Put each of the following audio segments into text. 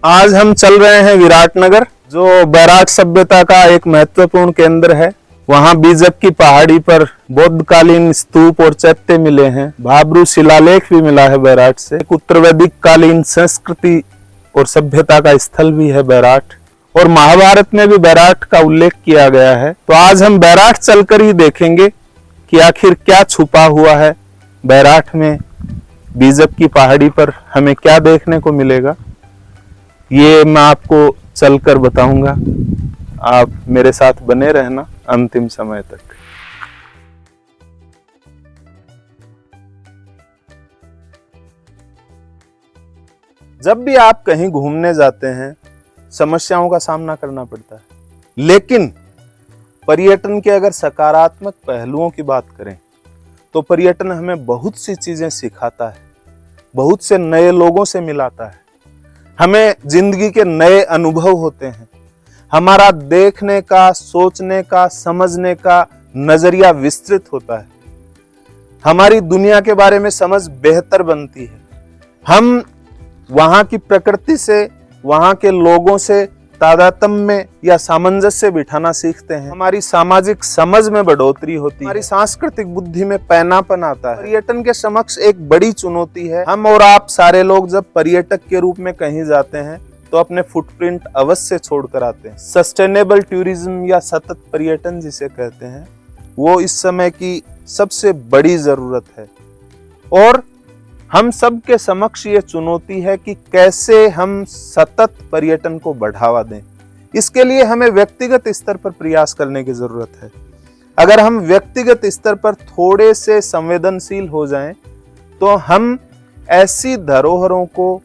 आज हम चल रहे हैं विराटनगर, जो बैराट सभ्यता का एक महत्वपूर्ण केंद्र है। वहां बीजक की पहाड़ी पर बौद्धकालीन स्तूप और चैत्य मिले हैं। भाब्रू शिलालेख भी मिला है बैराट से। एक उत्तर वैदिक कालीन संस्कृति और सभ्यता का स्थल भी है बैराट, और महाभारत में भी बैराट का उल्लेख किया गया है। तो आज हम बैराट चलकर ही देखेंगे कि आखिर क्या छुपा हुआ है बैराट में। बीजक की पहाड़ी पर हमें क्या देखने को मिलेगा, ये मैं आपको चलकर बताऊंगा। आप मेरे साथ बने रहना अंतिम समय तक। जब भी आप कहीं घूमने जाते हैं, समस्याओं का सामना करना पड़ता है, लेकिन पर्यटन के अगर सकारात्मक पहलुओं की बात करें तो पर्यटन हमें बहुत सी चीजें सिखाता है, बहुत से नए लोगों से मिलाता है, हमें जिंदगी के नए अनुभव होते हैं, हमारा देखने का, सोचने का, समझने का नजरिया विस्तृत होता है, हमारी दुनिया के बारे में समझ बेहतर बनती है। हम वहां की प्रकृति से, वहां के लोगों से तादात्म्य या सामंजस्य बिठाना सीखते हैं। हमारी सामाजिक समझ में बढ़ोतरी होती है, हमारी सांस्कृतिक बुद्धि में पैनापन आता है। पर्यटन के समक्ष एक बड़ी चुनौती है। हम और आप सारे लोग जब पर्यटक के रूप में कहीं जाते हैं तो अपने फुटप्रिंट अवश्य छोड़कर आते हैं। सस्टेनेबल टूरिज्म या सतत पर्यटन जिसे कहते हैं, वो इस समय की सबसे बड़ी जरूरत है। और हम सब के समक्ष ये चुनौती है कि कैसे हम सतत पर्यटन को बढ़ावा दें। इसके लिए हमें व्यक्तिगत स्तर पर प्रयास करने की जरूरत है। अगर हम व्यक्तिगत स्तर पर थोड़े से संवेदनशील हो जाएं, तो हम ऐसी धरोहरों को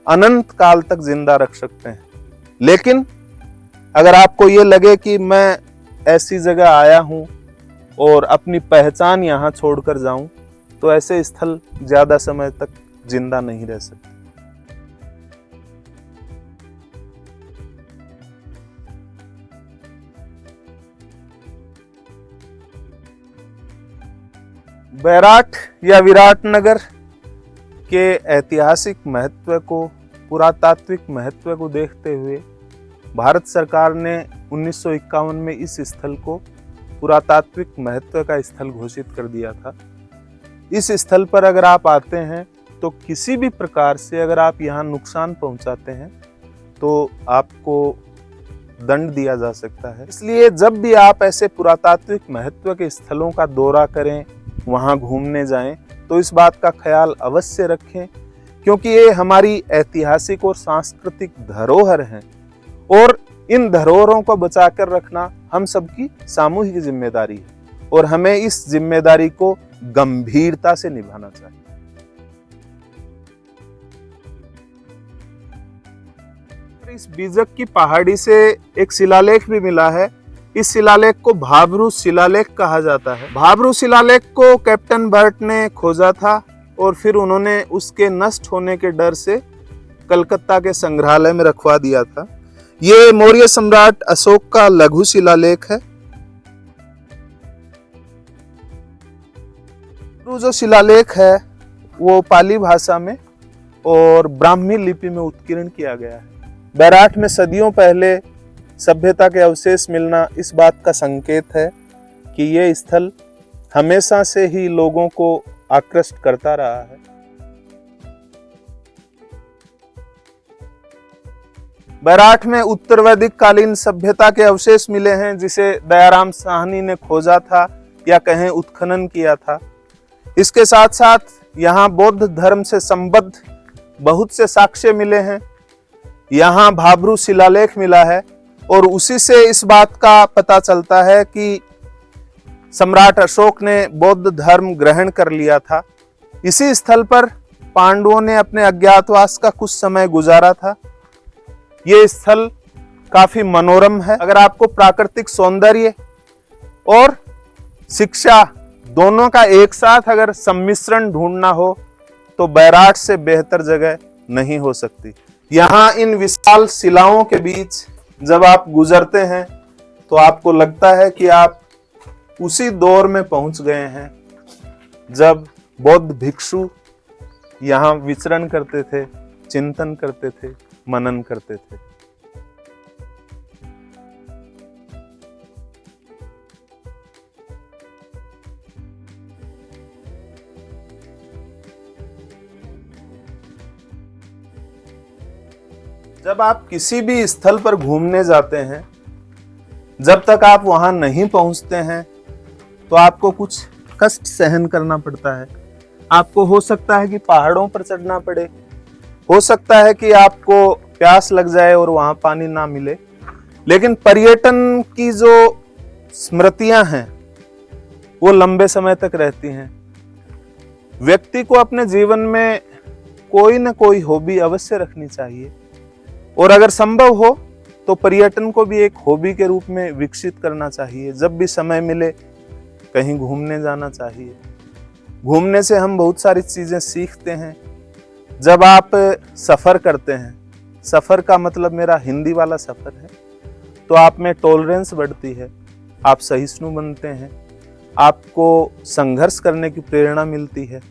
अनंत काल तक जिंदा रख सकते हैं। लेकिन अगर आपको ये लगे कि मैं ऐसी जगह आया हूं और अपनी पहचान यहां छोड़कर जाऊं, तो ऐसे स्थल ज्यादा समय तक जिंदा नहीं रह सकते। बैराट या विराटनगर के ऐतिहासिक महत्व को, पुरातात्विक महत्व को देखते हुए भारत सरकार ने 1951 में इस स्थल को पुरातात्विक महत्व का स्थल घोषित कर दिया था। इस स्थल पर अगर आप आते हैं तो किसी भी प्रकार से अगर आप यहाँ नुकसान पहुंचाते हैं तो आपको दंड दिया जा सकता है। इसलिए जब भी आप ऐसे पुरातात्विक महत्व के स्थलों का दौरा करें, वहां घूमने जाएं, तो इस बात का ख्याल अवश्य रखें, क्योंकि ये हमारी ऐतिहासिक और सांस्कृतिक धरोहर हैं, और इन धरोहरों को बचाकर रखना हम सबकी सामूहिक जिम्मेदारी है, और हमें इस जिम्मेदारी को गंभीरता से निभाना चाहिए। इस बीजक की पहाड़ी से एक शिलालेख भी मिला है। इस शिलालेख को भाब्रू शिलालेख कहा जाता है। भाब्रू शिलालेख को कैप्टन बर्ट ने खोजा था, और फिर उन्होंने उसके नष्ट होने के डर से कलकत्ता के संग्रहालय में रखवा दिया था। ये मौर्य सम्राट अशोक का लघु शिलालेख है। जो शिलालेख है वो पाली भाषा में और ब्राह्मी लिपि में उत्कीर्ण किया गया है। बैराट में सदियों पहले सभ्यता के अवशेष मिलना इस बात का संकेत है कि ये स्थल हमेशा से ही लोगों को आकृष्ट करता रहा है। बैराट में उत्तर वैदिक कालीन सभ्यता के अवशेष मिले हैं, जिसे दयाराम साहनी ने खोजा था या कहें उत्खनन किया था। इसके साथ साथ यहाँ बौद्ध धर्म से संबद्ध बहुत से साक्ष्य मिले हैं। यहाँ भाब्रू शिलालेख मिला है, और उसी से इस बात का पता चलता है कि सम्राट अशोक ने बौद्ध धर्म ग्रहण कर लिया था। इसी स्थल पर पांडवों ने अपने अज्ञातवास का कुछ समय गुजारा था। ये स्थल काफी मनोरम है। अगर आपको प्राकृतिक सौंदर्य और शिक्षा दोनों का एक साथ अगर सम्मिश्रण ढूंढना हो, तो बैराट से बेहतर जगह नहीं हो सकती। यहाँ इन विशाल शिलाओं के बीच जब आप गुजरते हैं तो आपको लगता है कि आप उसी दौर में पहुंच गए हैं जब बौद्ध भिक्षु यहाँ विचरण करते थे, चिंतन करते थे, मनन करते थे। जब आप किसी भी स्थल पर घूमने जाते हैं, जब तक आप वहां नहीं पहुंचते हैं तो आपको कुछ कष्ट सहन करना पड़ता है। आपको हो सकता है कि पहाड़ों पर चढ़ना पड़े, हो सकता है कि आपको प्यास लग जाए और वहां पानी ना मिले, लेकिन पर्यटन की जो स्मृतियां हैं वो लंबे समय तक रहती हैं। व्यक्ति को अपने जीवन में कोई ना कोई हॉबी अवश्य रखनी चाहिए, और अगर संभव हो तो पर्यटन को भी एक हॉबी के रूप में विकसित करना चाहिए। जब भी समय मिले कहीं घूमने जाना चाहिए। घूमने से हम बहुत सारी चीजें सीखते हैं। जब आप सफर करते हैं, सफर का मतलब मेरा हिंदी वाला सफर है, तो आप में टॉलरेंस बढ़ती है, आप सहिष्णु बनते हैं, आपको संघर्ष करने की प्रेरणा मिलती है,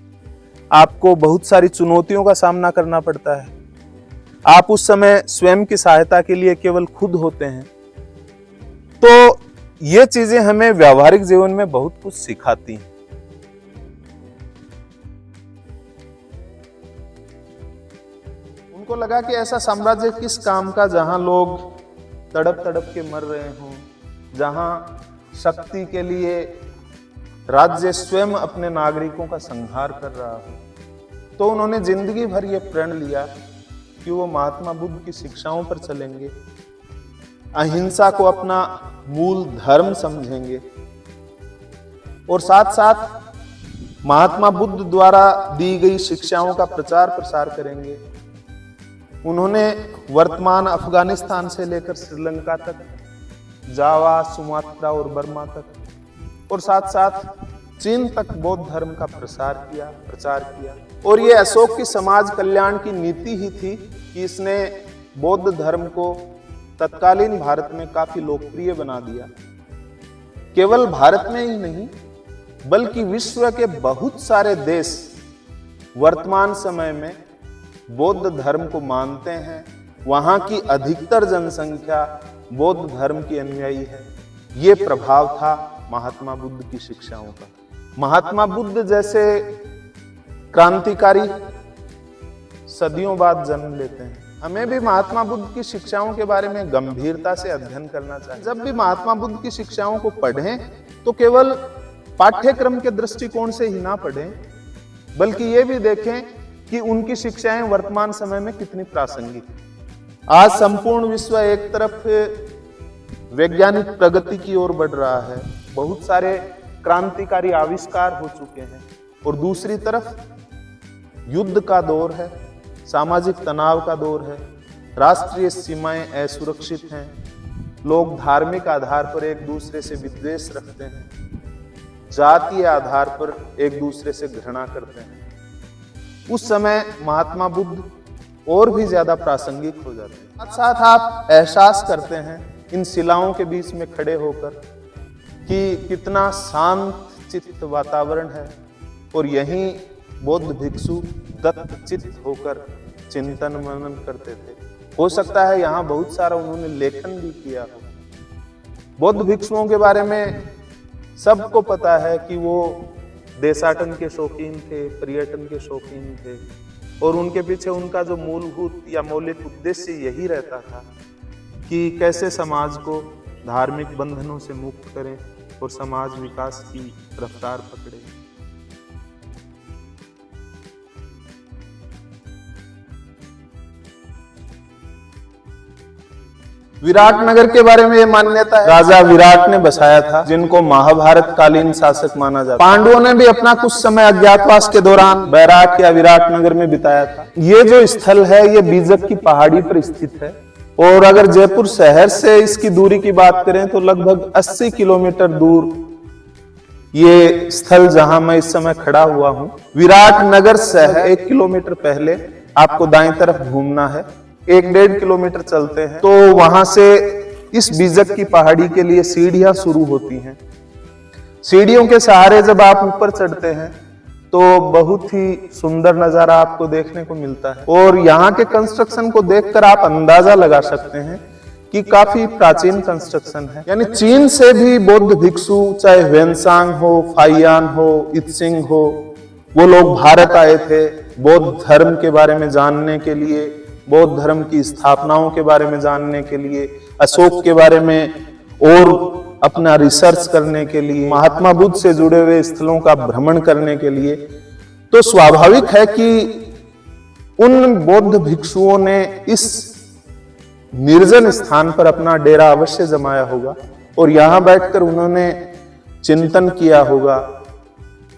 आपको बहुत सारी चुनौतियों का सामना करना पड़ता है। आप उस समय स्वयं की सहायता के लिए केवल खुद होते हैं। तो ये चीजें हमें व्यावहारिक जीवन में बहुत कुछ सिखाती हैं। उनको लगा कि ऐसा साम्राज्य किस काम का जहां लोग तड़प तड़प के मर रहे हों, जहां शक्ति के लिए राज्य स्वयं अपने नागरिकों का संहार कर रहा हो। तो उन्होंने जिंदगी भर ये प्रण लिया कि वो महात्मा बुद्ध की शिक्षाओं पर चलेंगे, अहिंसा को अपना मूल धर्म समझेंगे, और साथ साथ महात्मा बुद्ध द्वारा दी गई शिक्षाओं का प्रचार प्रसार करेंगे। उन्होंने वर्तमान अफगानिस्तान से लेकर श्रीलंका तक, जावा, सुमात्रा और बर्मा तक, और साथ साथ चीन तक बौद्ध धर्म का प्रचार किया। और ये अशोक की समाज कल्याण की नीति ही थी कि इसने बौद्ध धर्म को तत्कालीन भारत में काफी लोकप्रिय बना दिया। केवल भारत में ही नहीं, बल्कि विश्व के बहुत सारे देश वर्तमान समय में बौद्ध धर्म को मानते हैं। वहां की अधिकतर जनसंख्या बौद्ध धर्म की अनुयायी है। ये प्रभाव था महात्मा बुद्ध की शिक्षाओं का। महात्मा बुद्ध जैसे क्रांतिकारी सदियों बाद जन्म लेते हैं। हमें भी महात्मा बुद्ध की शिक्षाओं के बारे में गंभीरता से अध्ययन करना चाहिए। जब भी महात्मा बुद्ध की शिक्षाओं को पढ़ें तो केवल पाठ्यक्रम के दृष्टिकोण से ही ना पढ़ें, बल्कि ये भी देखें कि उनकी शिक्षाएं वर्तमान समय में कितनी प्रासंगिक हैं। आज संपूर्ण विश्व एक तरफ वैज्ञानिक प्रगति की ओर बढ़ रहा है, बहुत सारे क्रांतिकारी आविष्कार हो चुके हैं, और दूसरी तरफ युद्ध का दौर है, सामाजिक तनाव का दौर है, राष्ट्रीय सीमाएं असुरक्षित हैं, लोग धार्मिक आधार पर एक दूसरे से विद्वेष रखते हैं, जातीय आधार पर एक दूसरे से घृणा करते हैं। उस समय महात्मा बुद्ध और भी ज्यादा प्रासंगिक हो जाते हैं। साथ साथ आप एहसास करते हैं इन शिलाओं के बीच में खड़े होकर कि कितना शांत चित्त वातावरण है, और यहीं बौद्ध भिक्षु दत्तचित्त होकर चिंतन मनन करते थे। हो सकता है यहाँ बहुत सारा उन्होंने लेखन भी किया हो। बौद्ध भिक्षुओं के बारे में सबको पता है कि वो देशाटन के शौकीन थे, पर्यटन के शौकीन थे, और उनके पीछे उनका जो मूलभूत या मौलिक उद्देश्य यही रहता था कि कैसे समाज को धार्मिक बंधनों से मुक्त करें और समाज विकास की रफ्तार पकड़े। विराटनगर के बारे में ये मान्यता है राजा विराट ने बसाया था, जिनको महाभारत कालीन शासक माना जाता है। पांडवों ने भी अपना कुछ समय अज्ञातवास के दौरान बैराट या विराटनगर में बिताया था। ये जो स्थल है ये बीजक की पहाड़ी पर स्थित है, और अगर जयपुर शहर से इसकी दूरी की बात करें तो लगभग 80 किलोमीटर दूर ये स्थल जहां मैं इस समय खड़ा हुआ हूं। विराटनगर से 1 किलोमीटर पहले आपको दाईं तरफ घूमना है, 1-1.5 किलोमीटर चलते हैं तो वहां से इस बीजक की पहाड़ी के लिए सीढ़ियां शुरू होती हैं। सीढ़ियों के सहारे जब आप ऊपर चढ़ते हैं तो बहुत ही सुंदर नजारा आपको देखने को मिलता है। और यहाँ के कंस्ट्रक्शन को देखकर आप अंदाजा लगा सकते हैं कि काफी प्राचीन कंस्ट्रक्शन है। यानी चीन से भी बौद्ध भिक्षु, चाहे ह्वेनसांग हो, फाइयान हो, इत्सिंग हो, वो लोग भारत आए थे बौद्ध धर्म के बारे में जानने के लिए, बौद्ध धर्म की स्थापनाओं के बारे में जानने के लिए, अशोक के बारे में और अपना रिसर्च करने के लिए, महात्मा बुद्ध से जुड़े हुए स्थलों का भ्रमण करने के लिए। तो स्वाभाविक है कि उन बौद्ध भिक्षुओं ने इस निर्जन स्थान पर अपना डेरा अवश्य जमाया होगा और यहां बैठकर उन्होंने चिंतन किया होगा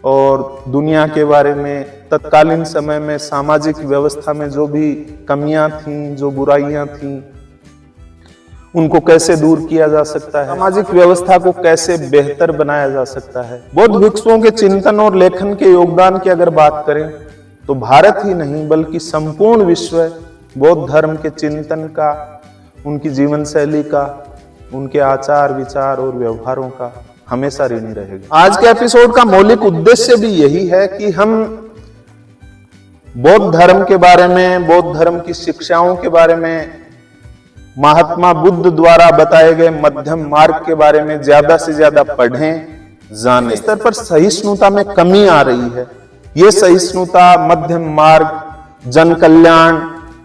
और दुनिया के बारे में, तत्कालीन समय में सामाजिक व्यवस्था में जो भी कमियां थीं, जो बुराइयां थीं, उनको कैसे दूर किया जा सकता है, सामाजिक व्यवस्था को कैसे बेहतर बनाया जा सकता है। बौद्ध भिक्षुओं के चिंतन और लेखन के योगदान की अगर बात करें तो भारत ही नहीं बल्कि संपूर्ण विश्व बौद्ध धर्म के चिंतन का, उनकी जीवन शैली का, उनके आचार विचार और व्यवहारों का हमेशा ऋणी रहेगा। आज के एपिसोड का मौलिक उद्देश्य भी यही है कि हम बौद्ध धर्म के बारे में, बौद्ध धर्म की शिक्षाओं के बारे में, महात्मा बुद्ध द्वारा बताए गए मध्यम मार्ग के बारे में ज्यादा से ज्यादा पढ़ें, जानें। इस स्तर पर सहिष्णुता में कमी आ रही है। ये सहिष्णुता, मध्यम मार्ग, जन कल्याण,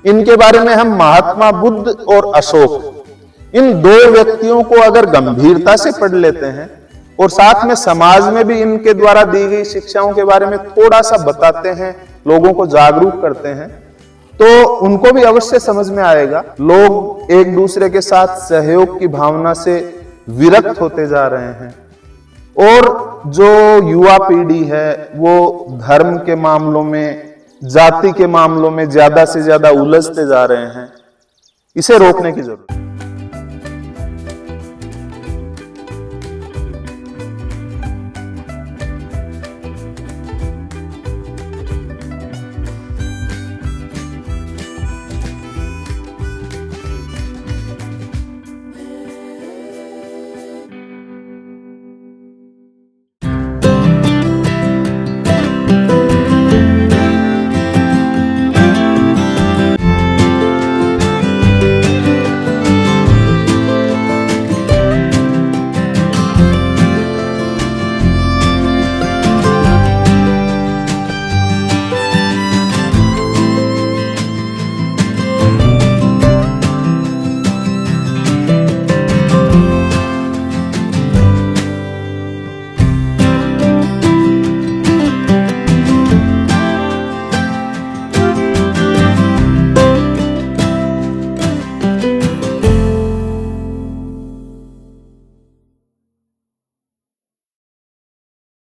इनके बारे में हम महात्मा बुद्ध और अशोक, इन दो व्यक्तियों को अगर गंभीरता से पढ़ लेते हैं और साथ में समाज में भी इनके द्वारा दी गई शिक्षाओं के बारे में थोड़ा सा बताते हैं, लोगों को जागरूक करते हैं, तो उनको भी अवश्य समझ में आएगा। लोग एक दूसरे के साथ सहयोग की भावना से विरक्त होते जा रहे हैं और जो युवा पीढ़ी है वो धर्म के मामलों में, जाति के मामलों में ज्यादा से ज्यादा उलझते जा रहे हैं। इसे रोकने की जरूरत है।